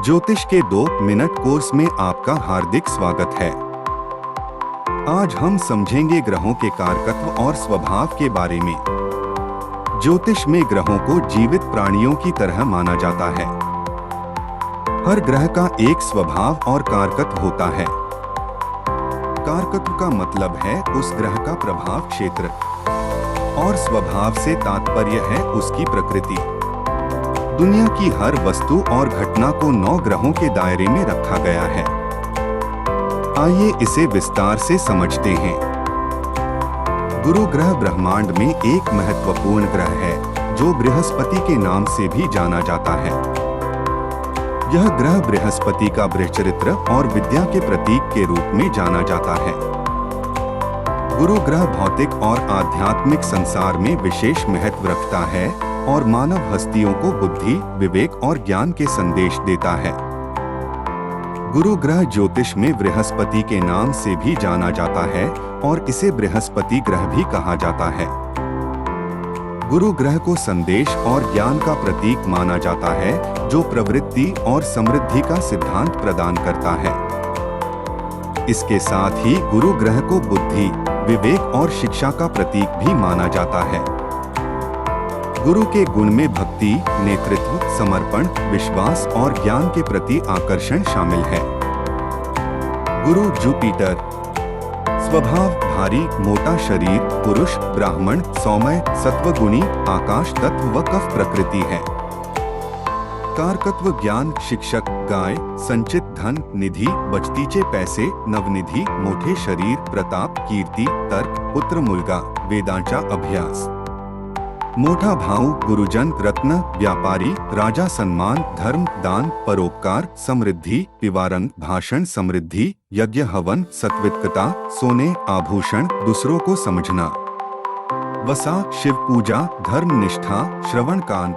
ज्योतिष के 2 minute course में आपका हार्दिक स्वागत है। आज हम समझेंगे ग्रहों के कारकत्व और स्वभाव के बारे में। ज्योतिष में ग्रहों को जीवित प्राणियों की तरह माना जाता है। हर ग्रह का एक स्वभाव और कारकत्व होता है। कारकत्व का मतलब है उस ग्रह का प्रभाव क्षेत्र, और स्वभाव से तात्पर्य है उसकी प्रकृति। दुनिया की हर वस्तु और घटना को 9 ग्रहों के दायरे में रखा गया है। आइए इसे विस्तार से समझते हैं। गुरु ग्रह ब्रह्मांड में एक महत्वपूर्ण ग्रह है जो बृहस्पति के नाम से भी जाना जाता है। यह ग्रह बृहस्पति का बृहचरित्र और विद्या के प्रतीक के रूप में जाना जाता है। गुरु ग्रह भौतिक और आध्यात्मिक संसार में विशेष महत्व रखता है और मानव हस्तियों को बुद्धि, विवेक और ज्ञान के संदेश देता है। गुरु ग्रह ज्योतिष में बृहस्पति के नाम से भी जाना जाता है और इसे बृहस्पति ग्रह भी कहा जाता है। गुरु ग्रह को संदेश और ज्ञान का प्रतीक माना जाता है जो प्रवृत्ति और समृद्धि का सिद्धांत प्रदान करता है। इसके साथ ही गुरु ग्रह को बुद्धि, विवेक और शिक्षा का प्रतीक भी माना जाता है। गुरु के गुण में भक्ति, नेतृत्व, समर्पण, विश्वास और ज्ञान के प्रति आकर्षण शामिल है। गुरु जुपिटर स्वभाव भारी, मोटा शरीर, पुरुष, ब्राह्मण, सौम्य, सत्वगुणी, आकाश तत्व व कफ प्रकृति है। कारकत्व ज्ञान, शिक्षक, गाय, संचित धन, निधि, बचतीचे पैसे, नवनिधि, मोठे शरीर, प्रताप, कीर्ति, तर्क, पुत्र मुलगा, वेदांचा अभ्यास। मोठा भाव, गुरुजन, रत्न, व्यापारी, राजा सम्मान, धर्म, दान, परोपकार, समृद्धि, पिवारंग, भाषण, समृद्धि, यज्ञ, हवन, सत्विकता, सोने, आभूषण, दूसरों को समझना। वसा, शिव पूजा, धर्म निष्ठा, श्रवण कान।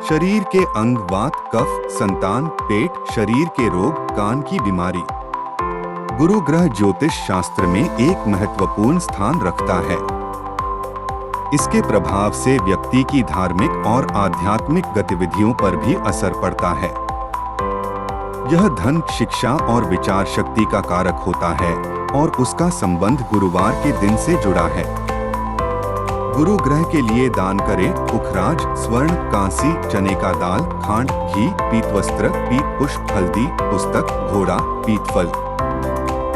शरीर के अंग, वात, कफ, संतान, पेट, शरीर के रोग, कान की बीमारी। गुरु ग्रह ज्योतिष शास्त्र में एक महत्वपूर्ण स्थान रखता है। इसके प्रभाव से व्यक्ति की धार्मिक और आध्यात्मिक गतिविधियों पर भी असर पड़ता है। यह धन, शिक्षा और विचार शक्ति का कारक होता है और उसका संबंध गुरुवार के दिन से जुड़ा है। गुरु ग्रह के लिए दान करें पुखराज, स्वर्ण, कांसी, चने का दाल, खांड, घी, पीतवस्त्र, पीत पुष्प, हल्दी, पुस्तक, घोड़ा, पीतफल।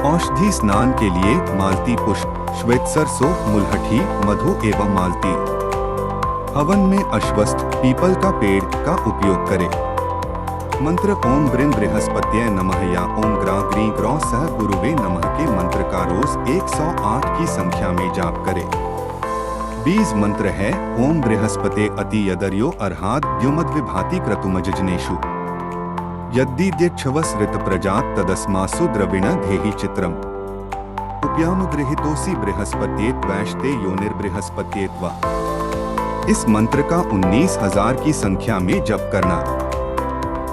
औषधि स्नान के लिए मालती पुष्प, श्वेत सरसों, मुलहठी, मधु एवं मालती। हवन में अश्वत्थ, पीपल का पेड़ का उपयोग करें। मंत्र ओम ब्रिं बृहस्पत्यै नमः या ओम ग्रा ग्री ग्रौ सह गुरुवे नमः के मंत्र का रोज 108 की संख्या में जाप करें। बीज मंत्र है ओम बृहस्पते अति यदर्यो अर्हाद द्युमद्विभाति क्रतुमजनेषु यद्दीद्यच्छवस ऋत प्रजात तदस्मासु द्रविण धेहि चित्रम उपयानुगृहीतोसि बृहस्पत्येत्वैष्ते योनिर्बृहस्पत्येत्वा। इस मंत्र का 19,000 की संख्या में जप करना।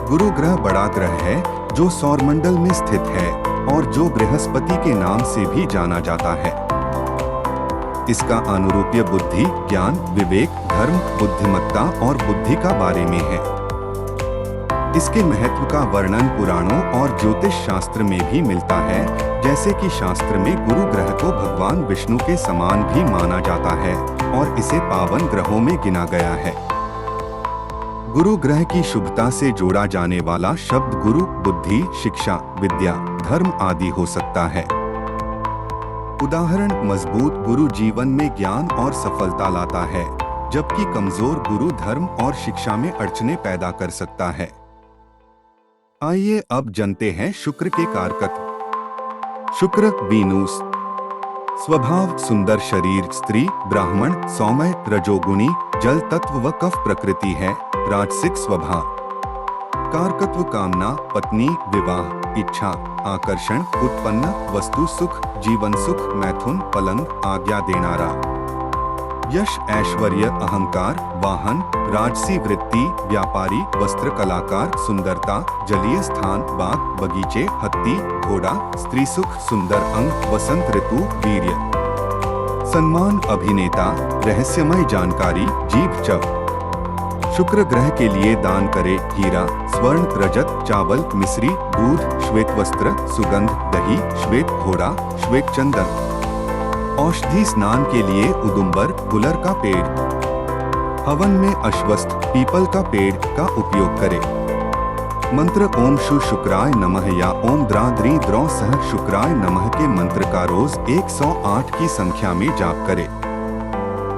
गुरु ग्रह बड़ा ग्रह है जो सौरमंडल में स्थित है और जो बृहस्पति के नाम से भी जाना जाता है। इसका अनुरूप्य बुद्धि, ज्ञान, विवेक, धर्म, बुद्धिमत्ता और बुद्धि का बारे में है। इसके महत्व का वर्णन पुराणों और ज्योतिष शास्त्र में भी मिलता है, जैसे कि शास्त्र में गुरु ग्रह को भगवान विष्णु के समान भी माना जाता है और इसे पावन ग्रहों में गिना गया है। गुरु ग्रह की शुभता से जोड़ा जाने वाला शब्द गुरु, बुद्धि, शिक्षा, विद्या, धर्म आदि हो सकता है। उदाहरण, मजबूत गुरु जीवन में ज्ञान और सफलता लाता है, जबकि कमजोर गुरु धर्म और शिक्षा में अड़चने पैदा कर सकता है। आइए अब जानते हैं शुक्र के कारकत्व। शुक्र वीनूस स्वभाव सुंदर शरीर, स्त्री, ब्राह्मण, सौम्य, रजोगुणी, जल तत्व व कफ प्रकृति है, राजसिक स्वभाव। कारकत्व कामना, पत्नी, विवाह, इच्छा, आकर्षण, उत्पन्न, वस्तु सुख, जीवन सुख, मैथुन, पलंग, आज्ञा देनारा। यश, ऐश्वर्य, अहंकार, वाहन, राजसी वृत्ति, व्यापारी, वस्त्र कलाकार, सुंदरता, जलीय स्थान, बाग, बगीचे, हत्ती, घोड़ा, स्त्री सुख, सुंदर अंग, वसंत ऋतु, वीर्य, सम्मान, अभिनेता, रहस्यमय जानकारी, जीभ, चव। शुक्र ग्रह के लिए दान करे हीरा, स्वर्ण, रजत, चावल, मिश्री, दूध, श्वेत वस्त्र, सुगंध, दही, श्वेत घोड़ा, श्वेत चंदन। औषधि स्नान के लिए उदुम्बर, गुलर का पेड़। हवन में अश्वत्थ, पीपल का पेड़ का उपयोग करें। मंत्र ओम शु शुक्राय नमः या ओम द्रा द्री द्रौ सह शुक्राय नमः के मंत्र का रोज 108 की संख्या में जाप करें।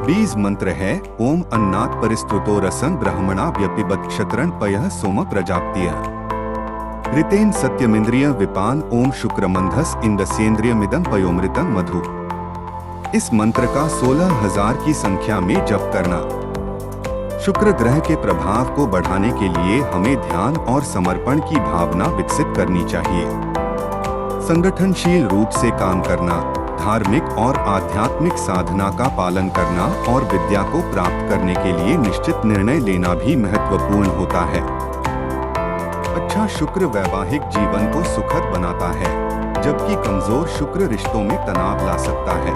बीज मंत्र है ओम अन्नात् परिस्तुतो रसं ब्रह्मणा व्यपिबत क्षत्रं पयः सोम प्रजाप्तिय ऋतेन सत्यमिंद्रिय विपान ओम शुक्रमंधस इंदस्येन्द्रियमिदं पयोमृतं मधु। इस मंत्र का 16,000 की संख्या में जप करना। शुक्र ग्रह के प्रभाव को बढ़ाने के लिए हमें ध्यान और समर्पण की भावना विकसित करनी चाहिए। संगठनशील रूप से काम करना, धार्मिक और आध्यात्मिक साधना का पालन करना और विद्या को प्राप्त करने के लिए निश्चित निर्णय लेना भी महत्वपूर्ण होता है। अच्छा शुक्र वैवाहिक जीवन को सुखद बनाता है, जबकि कमजोर शुक्र रिश्तों में तनाव ला सकता है।